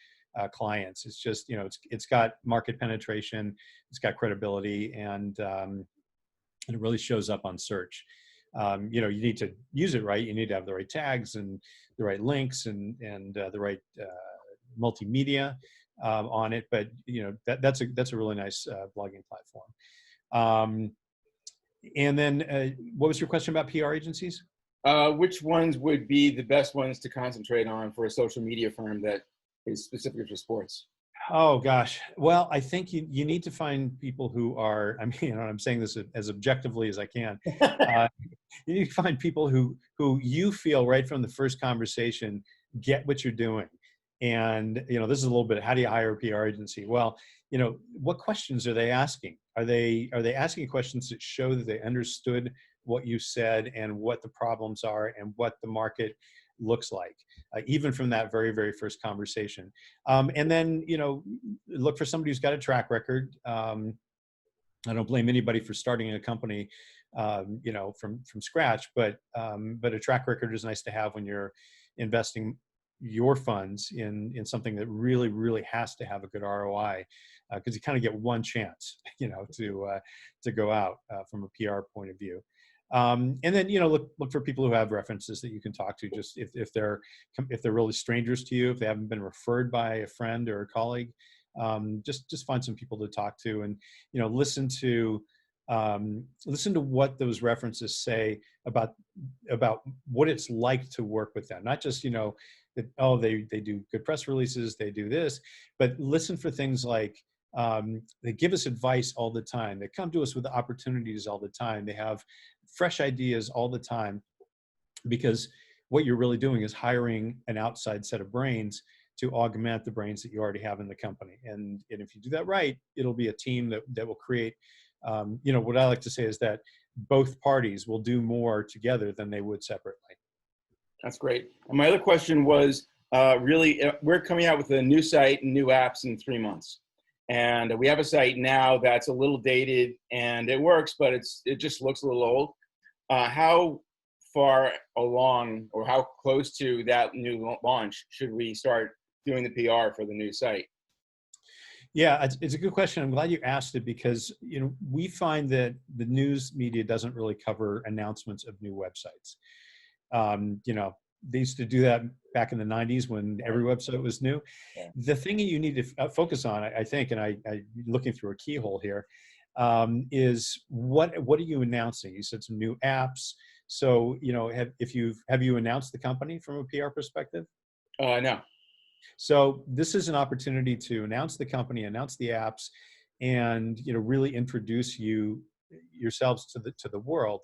clients. It's just, you know, it's got market penetration, it's got credibility, and it really shows up on search. You know, you need to use it right. You need to have the right tags and the right links and the right multimedia on it. But you know, that's a really nice blogging platform. And then what was your question about PR agencies? Which ones would be the best ones to concentrate on for a social media firm that is specific for sports? Oh gosh. Well, I think you need to find people who are, I mean, you know, I'm saying this as objectively as I can. You need to find people who you feel right from the first conversation get what you're doing. And, you know, this is a little bit, how do you hire a PR agency? Well, you know, what questions are they asking? Are they asking questions that show that they understood what you said and what the problems are and what the market looks like, even from that very, very first conversation. And then, you know, look for somebody who's got a track record. I don't blame anybody for starting a company, you know, from scratch, but a track record is nice to have when you're investing your funds in something that really, really has to have a good ROI, because you kind of get one chance, you know, to go out from a PR point of view. And then, you know, look for people who have references that you can talk to, just if they're really strangers to you, if they haven't been referred by a friend or a colleague, just find some people to talk to, and, you know, listen to what those references say about what it's like to work with them. Not just, you know, that, oh, they do good press releases, they do this, but listen for things like, they give us advice all the time. They come to us with opportunities all the time. They have fresh ideas all the time, because what you're really doing is hiring an outside set of brains to augment the brains that you already have in the company. And if you do that right, it'll be a team that will create, you know, what I like to say is that both parties will do more together than they would separately. That's great. And my other question was, really, we're coming out with a new site and new apps in 3 months. And we have a site now that's a little dated and it works, but it just looks a little old. How far along or how close to that new launch should we start doing the PR for the new site? Yeah, it's a good question. I'm glad you asked it, because, you know, we find that the news media doesn't really cover announcements of new websites. You know, they used to do that back in the 90s when every website was new. Yeah. The thing that you need to focus on, I think, and I looking through a keyhole here, is what are you announcing? You said some new apps. So, you know, have you announced the company from a PR perspective? No. So this is an opportunity to announce the company, announce the apps, and, you know, really introduce yourselves to the world.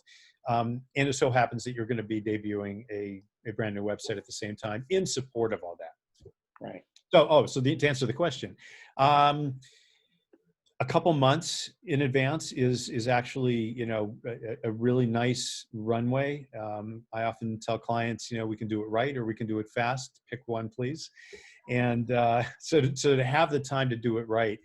And it so happens that you're going to be debuting a brand new website at the same time in support of all that. Right. So, to answer the question, a couple months in advance is actually, you know, a really nice runway. I often tell clients, you know, we can do it right or we can do it fast. Pick one, please. And so to have the time to do it right,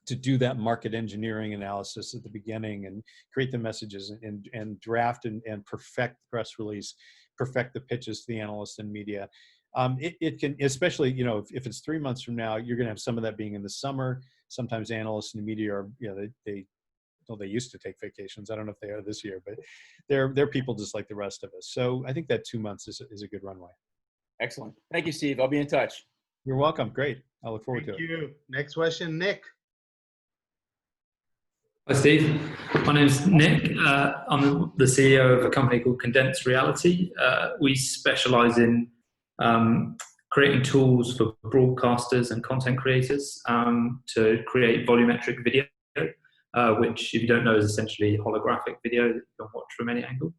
to do that market engineering analysis at the beginning and create the messages and draft and perfect the press release, perfect the pitches to the analysts and media. It can, especially, you know, if it's 3 months from now, you're going to have some of that being in the summer. Sometimes analysts and media are, you know, they used to take vacations. I don't know if they are this year, but they're people just like the rest of us. So I think that 2 months is a good runway. Excellent. Thank you, Steve. I'll be in touch. You're welcome. Great. I look forward to it. Thank you. Next question, Nick. Hi, Steve. My name's Nick. I'm the CEO of a company called Condensed Reality. We specialize in creating tools for broadcasters and content creators to create volumetric video, which, if you don't know, is essentially holographic video that you can watch from any angle.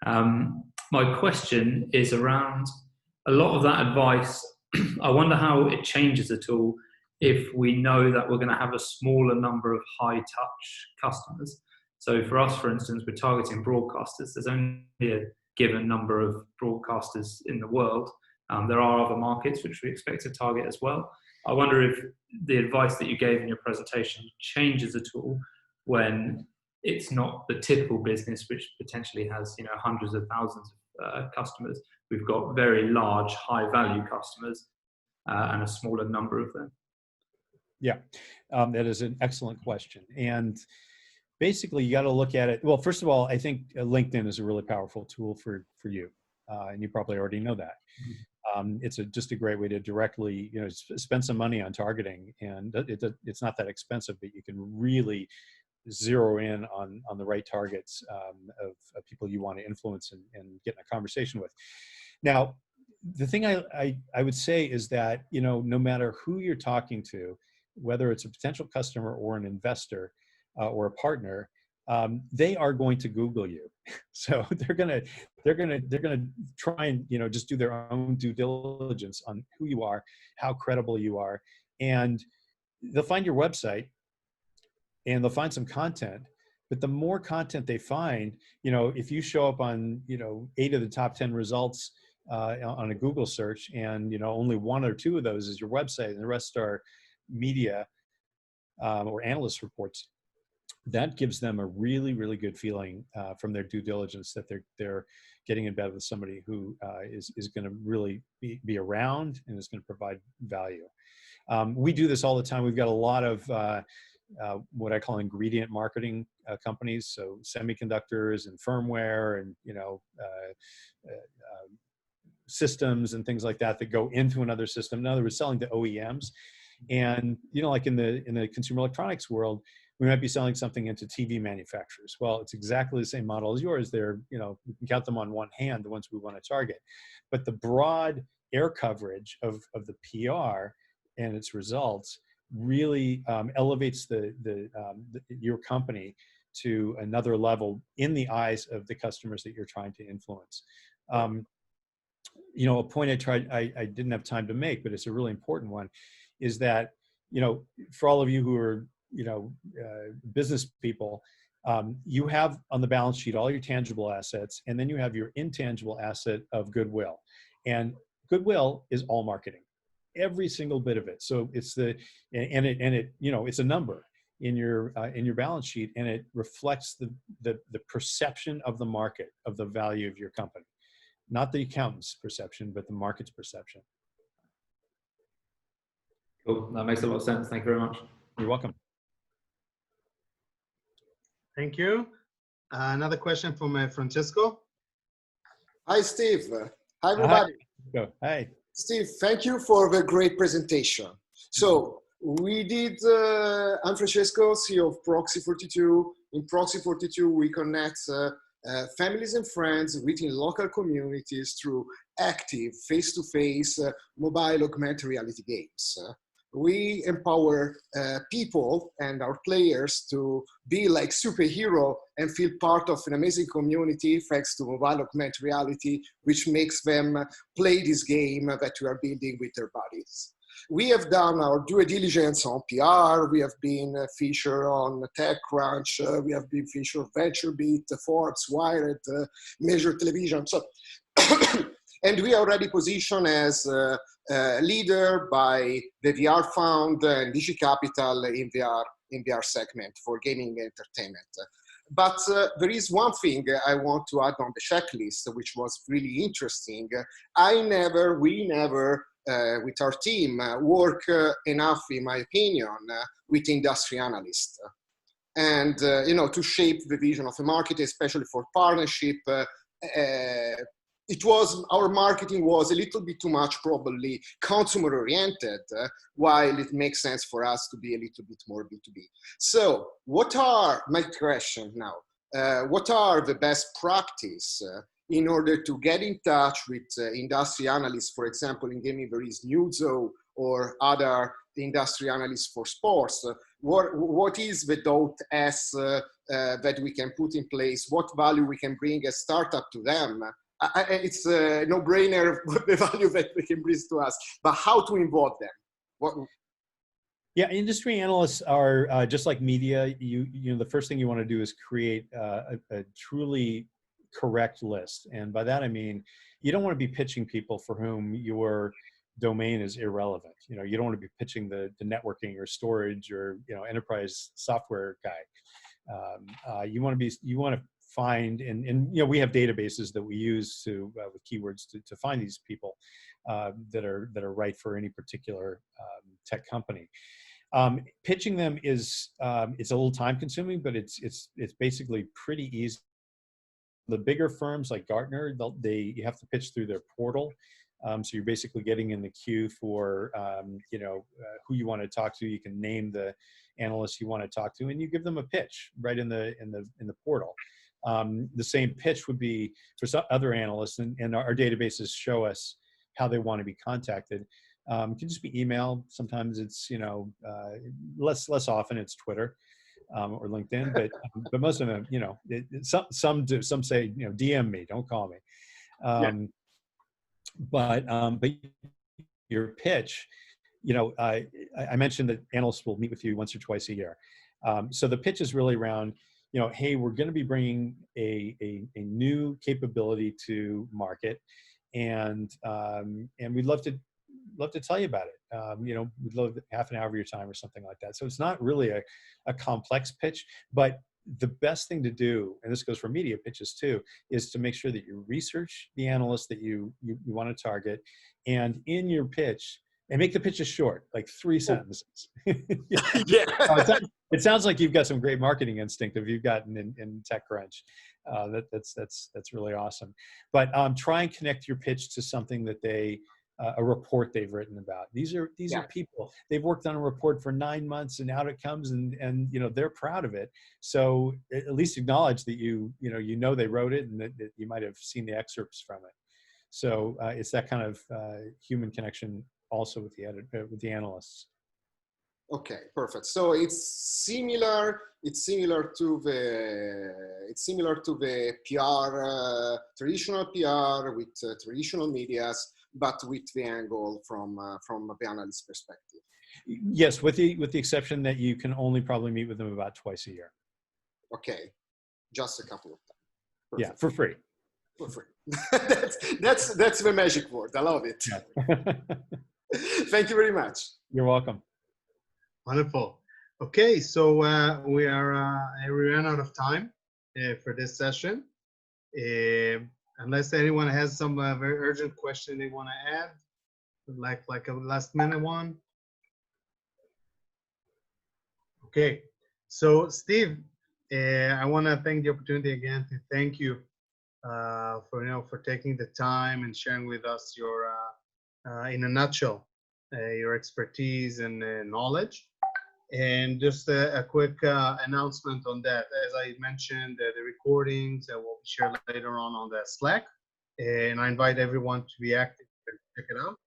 My question is around a lot of that advice. I wonder how it changes at all if we know that we're going to have a smaller number of high-touch customers. So for us, for instance, we're targeting broadcasters. There's only a given number of broadcasters in the world. There are other markets which we expect to target as well. I wonder if the advice that you gave in your presentation changes at all when it's not the typical business which potentially has, you know, hundreds of thousands of customers. We've got very large, high-value customers and a smaller number of them. Yeah, that is an excellent question. And basically, you got to look at it. Well, first of all, I think LinkedIn is a really powerful tool for you, and you probably already know that. It's just a great way to directly, you know, spend some money on targeting, and it's not that expensive, but you can really zero in on the right targets of people you want to influence and get in a conversation with. Now, the thing I would say is that, you know, no matter who you're talking to, whether it's a potential customer or an investor or a partner, they are going to Google you. So they're gonna try and, you know, just do their own due diligence on who you are, how credible you are, and they'll find your website and they'll find some content. But the more content they find, you know, if you show up on, you know, 8 of the top 10 results on a Google search, and, you know, only 1 or 2 of those is your website and the rest are media or analyst reports, that gives them a really, really good feeling from their due diligence that they're getting in bed with somebody who is going to really be around and is going to provide value. We do this all the time. We've got a lot of what I call ingredient marketing companies, so semiconductors and firmware and, you know, systems and things like that that go into another system. In other words, selling to OEMs. And, you know, like in the consumer electronics world, we might be selling something into TV manufacturers. Well, it's exactly the same model as yours. They're, you know, you can count them on one hand, the ones we want to target. But the broad air coverage of the PR and its results really elevates your company to another level in the eyes of the customers that you're trying to influence. You know, a point I didn't have time to make, but it's a really important one, is that, you know, for all of you who are, you know, business people, you have on the balance sheet all your tangible assets, and then you have your intangible asset of goodwill. And goodwill is all marketing, every single bit of it. So it's it you know, it's a number in your balance sheet, and it reflects the perception of the market of the value of your company, not the accountant's perception, but the market's perception. Cool. That makes a lot of sense. Thank you very much. You're welcome. Thank you. Another question from Francesco. Hi, Steve. Hi, everybody. Hi. Hi. Steve, thank you for the great presentation. So we did, I'm Francesco, CEO of Proxy42. In Proxy42, we connect families and friends within local communities through active, face-to-face mobile augmented reality games. We empower people and our players to be like superhero and feel part of an amazing community thanks to mobile augmented reality, which makes them play this game that we are building with their bodies. We have done our due diligence on PR. We have been featured on TechCrunch. We have been featured on VentureBeat, Forbes, Wired, Major Television. So, and we are already positioned as a leader by the VR Fund and DigiCapital in VR segment for gaming and entertainment. But there is one thing I want to add on the checklist, which was really interesting. We never, with our team, work enough, in my opinion, with industry analysts. And, you know, to shape the vision of the market, especially for partnership, our marketing was a little bit too much probably consumer oriented, while it makes sense for us to be a little bit more B2B. So my question now, what are the best practice in order to get in touch with industry analysts? For example, in gaming, there is Newzo or other industry analysts for sports, what is the .s that we can put in place, what value we can bring as startup to them. It's a no-brainer the value that they can bring to us, but how to involve them? What? Yeah, industry analysts are just like media. You know, the first thing you want to do is create a truly correct list, and by that I mean you don't want to be pitching people for whom your domain is irrelevant. You know, you don't want to be pitching the networking or storage or, you know, enterprise software guy. You want to find, and you know, we have databases that we use to with keywords to find these people that are right for any particular tech company. Pitching them is it's a little time consuming, but it's basically pretty easy. The bigger firms like Gartner, you have to pitch through their portal. So you're basically getting in the queue for you know, who you want to talk to. You can name the analyst you want to talk to, and you give them a pitch right in the portal. The same pitch would be for some other analysts, and our databases show us how they want to be contacted. It can just be email. Sometimes it's, you know, less often it's Twitter or LinkedIn, but most of them, you know, some do. Some say, you know, DM me, don't call me. But your pitch, you know, I mentioned that analysts will meet with you once or twice a year. So the pitch is really around, you know, hey, we're going to be bringing a new capability to market, and we'd love to tell you about it. You know, we'd love half an hour of your time or something like that. So it's not really a complex pitch, but the best thing to do, and this goes for media pitches too, is to make sure that you research the analyst that you want to target, and in your pitch, and make the pitches short, like 3 sentences. Yeah. It sounds like you've got some great marketing instinct if you've gotten in TechCrunch. That's really awesome. But try and connect your pitch to something that a report they've written about. These are people, they've worked on a report for 9 months, and out it comes, and you know, they're proud of it. So at least acknowledge that you know they wrote it, and that you might have seen the excerpts from it. So it's that kind of human connection also with the analysts. Okay, perfect. So it's similar to the PR, traditional PR with traditional medias, but with the angle from the analyst perspective. Yes, with the exception that you can only probably meet with them about twice a year. Okay, just a couple of times. Perfect. Yeah, for free. For free. that's the magic word. I love it. Yeah. Thank you very much. You're welcome. Wonderful. Okay, so we ran out of time for this session. Unless anyone has some very urgent question they want to add, like a last minute one. Okay, so Steve, I want to thank the opportunity again to thank you for taking the time and sharing with us your in a nutshell your expertise and knowledge. And just a quick announcement on that. As I mentioned, the recordings will be shared later on the Slack, and I invite everyone to be active and check it out.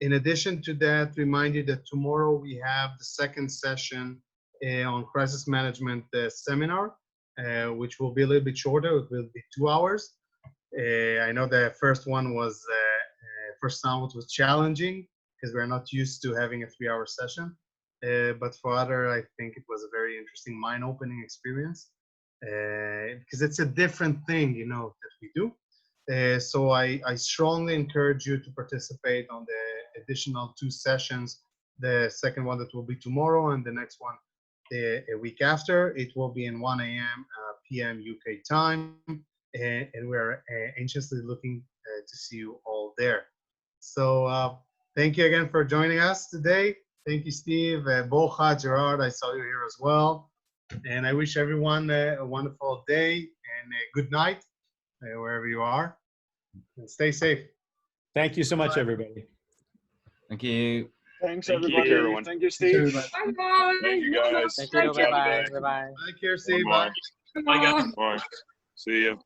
In addition to that, remind you that tomorrow we have the second session on crisis management seminar, which will be a little bit shorter. It will be 2 hours. I know the first one was was challenging because we're not used to having a 3-hour session. But for other, I think it was a very interesting, mind-opening experience because it's a different thing, you know, that we do. So I strongly encourage you to participate on the additional 2 sessions. The second one that will be tomorrow, and the next one a week after. It will be in 1 p.m. UK time, and we're anxiously looking to see you all there. So thank you again for joining us today. Thank you, Steve, Bocha, Gerard, I saw you here as well. And I wish everyone a wonderful day and a good night, wherever you are. And stay safe. Thank you so much, everybody. Thank you. Thanks, Thank you, everybody. everyone. Thank you, Steve. Bye-bye. Thank you, guys. Thank you. Bye-bye. Bye-bye. Bye, Kirsty. Bye. Bye. Bye. See you.